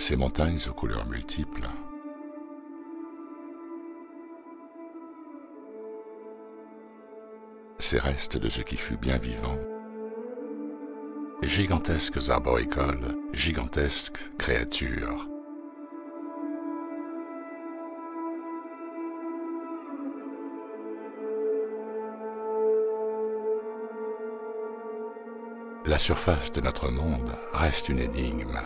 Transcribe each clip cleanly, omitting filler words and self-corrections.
Ces montagnes aux couleurs multiples, ces restes de ce qui fut bien vivant, gigantesques arboricoles, gigantesques créatures, la surface de notre monde reste une énigme.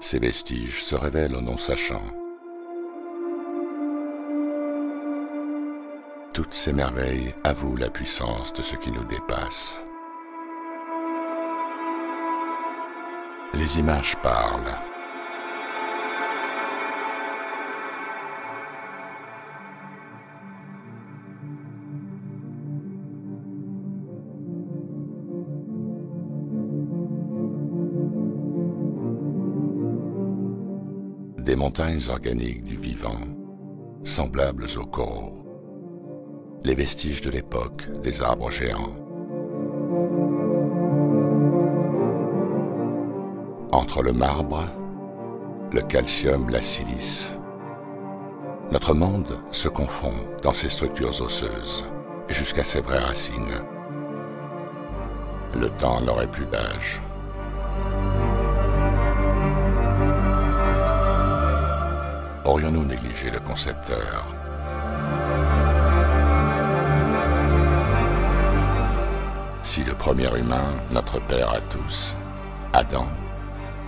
Ces vestiges se révèlent aux non-sachants. Toutes ces merveilles avouent la puissance de ce qui nous dépasse. Les images parlent. Des montagnes organiques du vivant, semblables aux coraux, les vestiges de l'époque des arbres géants. Entre le marbre, le calcium, la silice, notre monde se confond dans ses structures osseuses jusqu'à ses vraies racines. Le temps n'aurait plus d'âge. Aurions-nous négligé le concepteur? Si le premier humain, notre père à tous, Adam,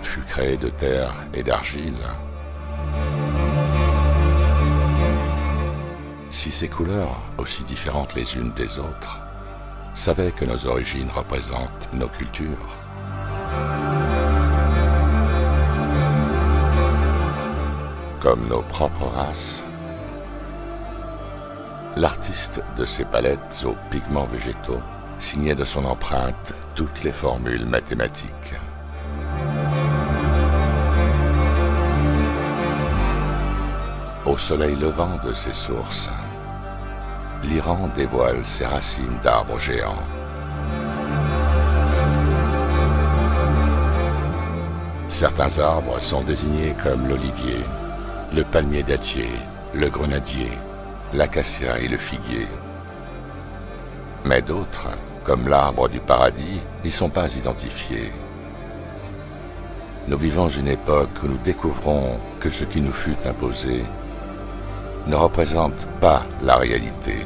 fut créé de terre et d'argile, si ces couleurs, aussi différentes les unes des autres, savaient que nos origines représentent nos cultures, comme nos propres races, l'artiste de ces palettes aux pigments végétaux signait de son empreinte toutes les formules mathématiques. Au soleil levant de ces sources, l'Iran dévoile ses racines d'arbres géants. Certains arbres sont désignés comme l'olivier, le palmier dattier, le grenadier, l'acacia et le figuier. Mais d'autres, comme l'arbre du paradis, n'y sont pas identifiés. Nous vivons une époque où nous découvrons que ce qui nous fut imposé ne représente pas la réalité.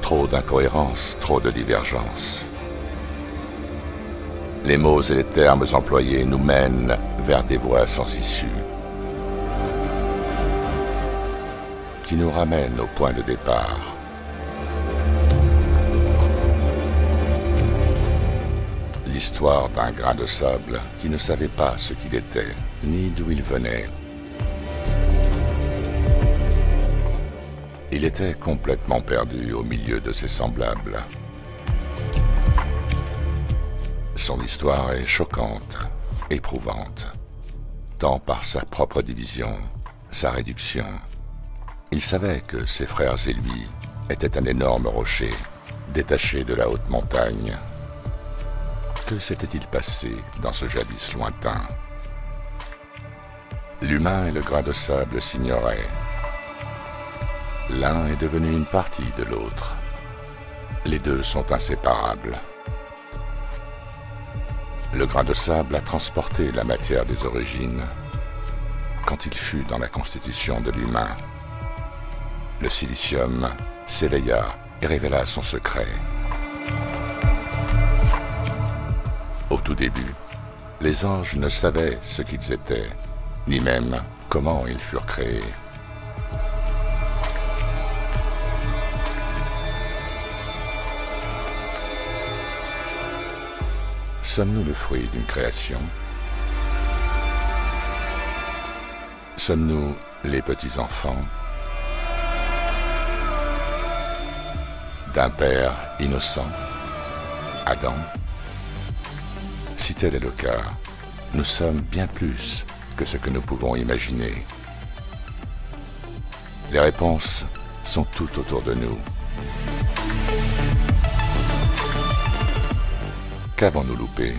Trop d'incohérences, trop de divergences. Les mots et les termes employés nous mènent vers des voies sans issue, qui nous ramènent au point de départ. L'histoire d'un grain de sable qui ne savait pas ce qu'il était, ni d'où il venait. Il était complètement perdu au milieu de ses semblables. Son histoire est choquante, éprouvante, tant par sa propre division, sa réduction. Il savait que ses frères et lui étaient un énorme rocher, détaché de la haute montagne. Que s'était-il passé dans ce jadis lointain? L'humain et le grain de sable s'ignoraient. L'un est devenu une partie de l'autre. Les deux sont inséparables. Le grain de sable a transporté la matière des origines. Quand il fut dans la constitution de l'humain, le silicium s'éveilla et révéla son secret. Au tout début, les anges ne savaient ce qu'ils étaient, ni même comment ils furent créés. Sommes-nous le fruit d'une création? Sommes-nous les petits-enfants d'un père innocent, Adam? Si tel est le cas, nous sommes bien plus que ce que nous pouvons imaginer. Les réponses sont tout autour de nous. Qu'avons-nous loupé?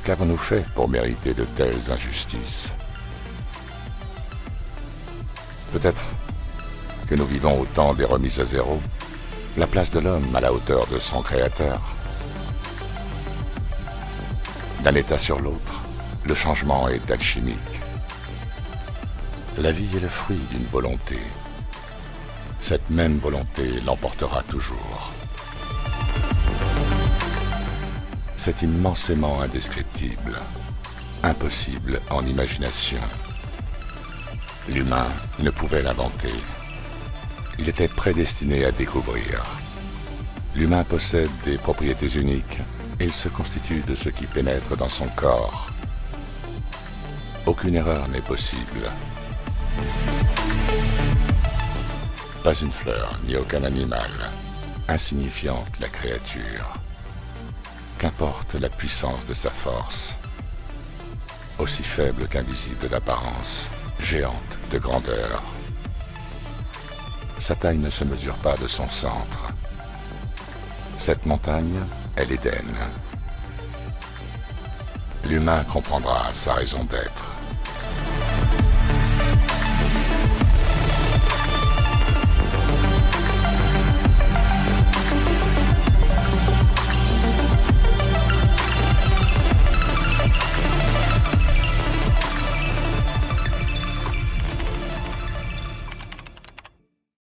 Qu'avons-nous fait pour mériter de telles injustices? Peut-être que nous vivons au temps des remises à zéro, la place de l'homme à la hauteur de son créateur. D'un état sur l'autre, le changement est alchimique. La vie est le fruit d'une volonté. Cette même volonté l'emportera toujours. C'est immensément indescriptible, impossible en imagination. L'humain ne pouvait l'inventer. Il était prédestiné à découvrir. L'humain possède des propriétés uniques et il se constitue de ce qui pénètre dans son corps. Aucune erreur n'est possible. Pas une fleur, ni aucun animal, insignifiante la créature. Qu'importe la puissance de sa force, aussi faible qu'invisible d'apparence, géante de grandeur. Sa taille ne se mesure pas de son centre. Cette montagne est l'Éden. L'humain comprendra sa raison d'être.